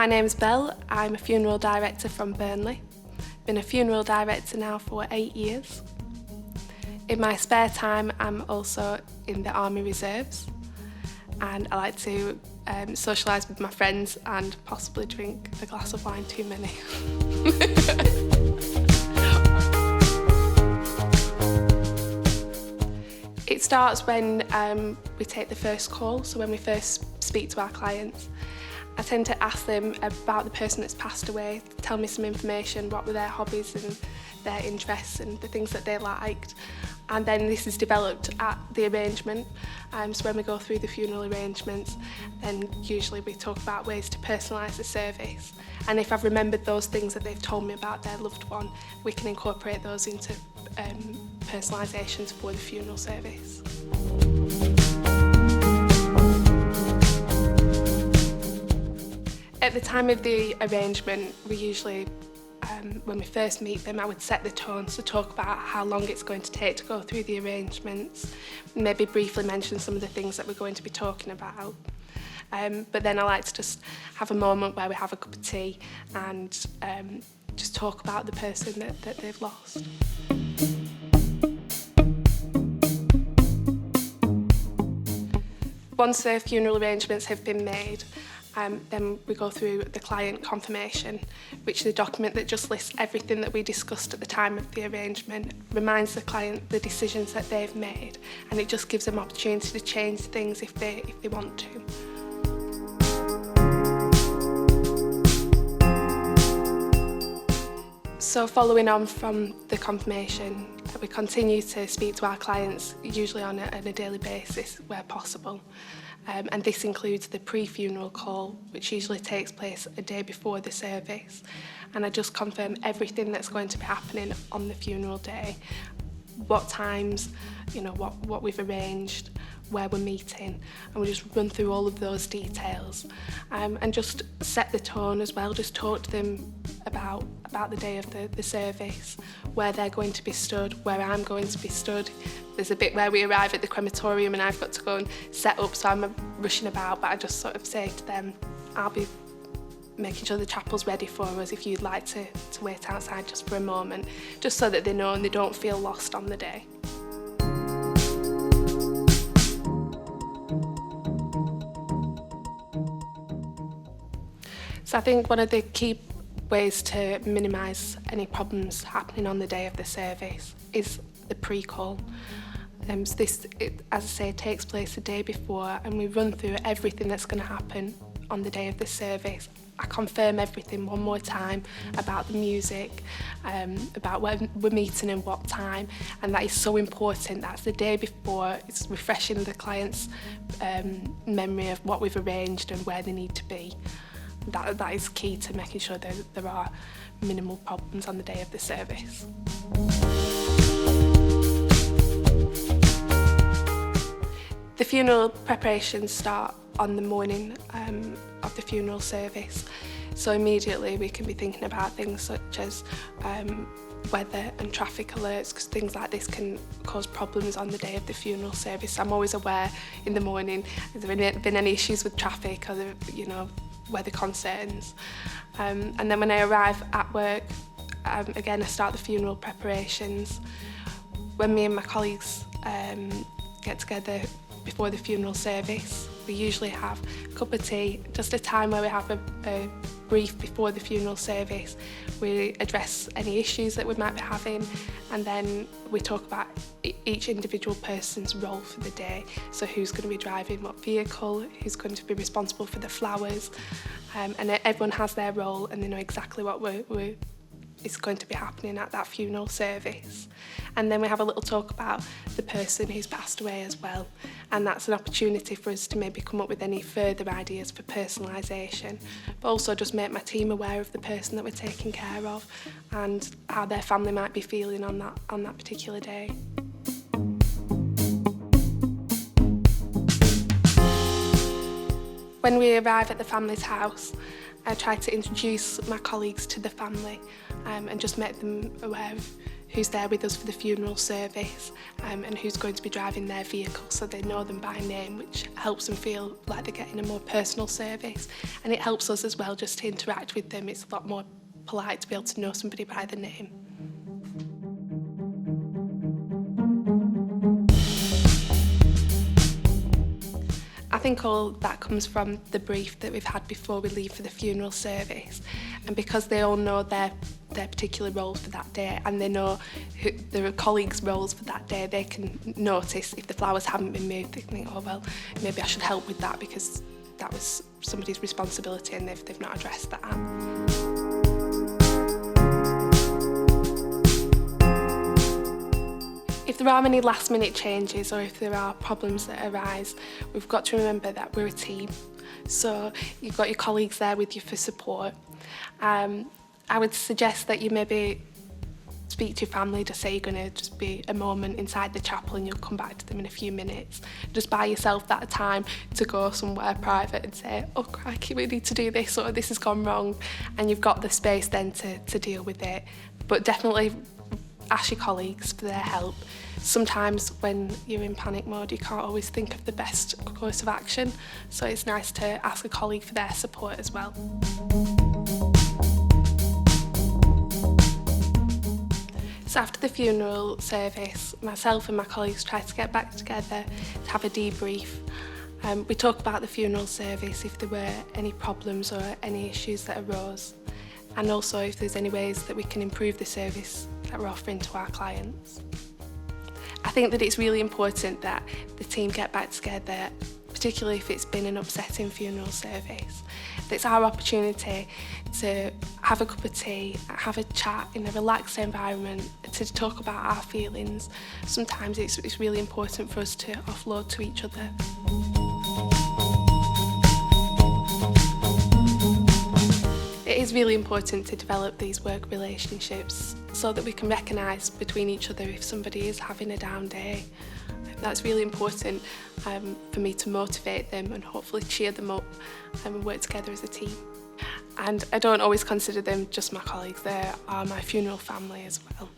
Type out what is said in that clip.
My name's Belle. I'm a funeral director from Burnley. Been a funeral director now for 8 years. In my spare time, I'm also in the Army Reserves, and I like to socialise with my friends and possibly drink a glass of wine too many. It starts when we take the first call, so when we first speak to our clients. I tend to ask them about the person that's passed away, tell me some information, what were their hobbies and their interests and the things that they liked. And then this is developed at the arrangement. So when we go through the funeral arrangements, then usually we talk about ways to personalise the service. And if I've remembered those things that they've told me about their loved one, we can incorporate those into personalisations for the funeral service. At the time of the arrangement, we usually, when we first meet them, I would set the tone to talk about how long it's going to take to go through the arrangements, maybe briefly mention some of the things that we're going to be talking about. But then I like to just have a moment where we have a cup of tea and just talk about the person that they've lost. Once the funeral arrangements have been made, then we go through the client confirmation, which is a document that just lists everything that we discussed at the time of the arrangement, reminds the client the decisions that they've made, and it just gives them opportunity to change things if they want to. So following on from the confirmation, we continue to speak to our clients, usually on a daily basis where possible. And this includes the pre-funeral call, which usually takes place a day before the service. And I just confirm everything that's going to be happening on the funeral day, what times, what we've arranged, where we're meeting, and we just run through all of those details and just set the tone as well, just talk to them about the day of the service, where they're going to be stood, where I'm going to be stood. There's a bit where we arrive at the crematorium and I've got to go and set up, so I'm rushing about, but I just sort of say to them, I'll be making sure the chapel's ready for us if you'd like to wait outside just for a moment, just so that they know and they don't feel lost on the day. So I think one of the key ways to minimise any problems happening on the day of the service is the pre-call. So this, as I say, takes place the day before, and we run through everything that's going to happen on the day of the service. I confirm everything one more time about the music, about when we're meeting and what time, and that is so important. That's the day before. It's refreshing the client's memory of what we've arranged and where they need to be. That is key to making sure that there are minimal problems on the day of the service. The funeral preparations start on the morning of the funeral service. So immediately we can be thinking about things such as weather and traffic alerts, because things like this can cause problems on the day of the funeral service. I'm always aware in the morning, has there been any issues with traffic or weather concerns. And then when I arrive at work, again I start the funeral preparations. When me and my colleagues get together before the funeral service, we usually have a cup of tea, just a time where we have a brief before the funeral service. We address any issues that we might be having, and then we talk about each individual person's role for the day. So who's going to be driving what vehicle, who's going to be responsible for the flowers, and everyone has their role and they know exactly what is going to be happening at that funeral service. And then we have a little talk about the person who's passed away as well, and that's an opportunity for us to maybe come up with any further ideas for personalisation, but also just make my team aware of the person that we're taking care of and how their family might be feeling on that particular day. When we arrive at the family's house, I try to introduce my colleagues to the family and just make them aware of who's there with us for the funeral service and who's going to be driving their vehicle, so they know them by name, which helps them feel like they're getting a more personal service. And it helps us as well just to interact with them. It's a lot more polite to be able to know somebody by the name. I think all that comes from the brief that we've had before we leave for the funeral service, and because they all know their particular roles for that day, and they know their colleagues' roles for that day, they can notice if the flowers haven't been moved. They think, oh well, maybe I should help with that because that was somebody's responsibility and they've not addressed that. If there are any last-minute changes or if there are problems that arise, we've got to remember that we're a team. So you've got your colleagues there with you for support. I would suggest that you maybe speak to your family to say you're going to just be a moment inside the chapel and you'll come back to them in a few minutes. Just buy yourself that time to go somewhere private and say, oh crikey, we need to do this, or this has gone wrong, and you've got the space then to deal with it. But definitely ask your colleagues for their help. Sometimes when you're in panic mode, you can't always think of the best course of action, so it's nice to ask a colleague for their support as well. So after the funeral service, myself and my colleagues try to get back together to have a debrief. We talk about the funeral service, if there were any problems or any issues that arose, and also if there's any ways that we can improve the service that we're offering to our clients. I think that it's really important that the team get back together, particularly if it's been an upsetting funeral service. It's our opportunity to have a cup of tea, have a chat in a relaxed environment, to talk about our feelings. Sometimes it's really important for us to offload to each other. It is really important to develop these work relationships so that we can recognise between each other if somebody is having a down day. That's really important for me to motivate them and hopefully cheer them up and work together as a team. And I don't always consider them just my colleagues, they are my funeral family as well.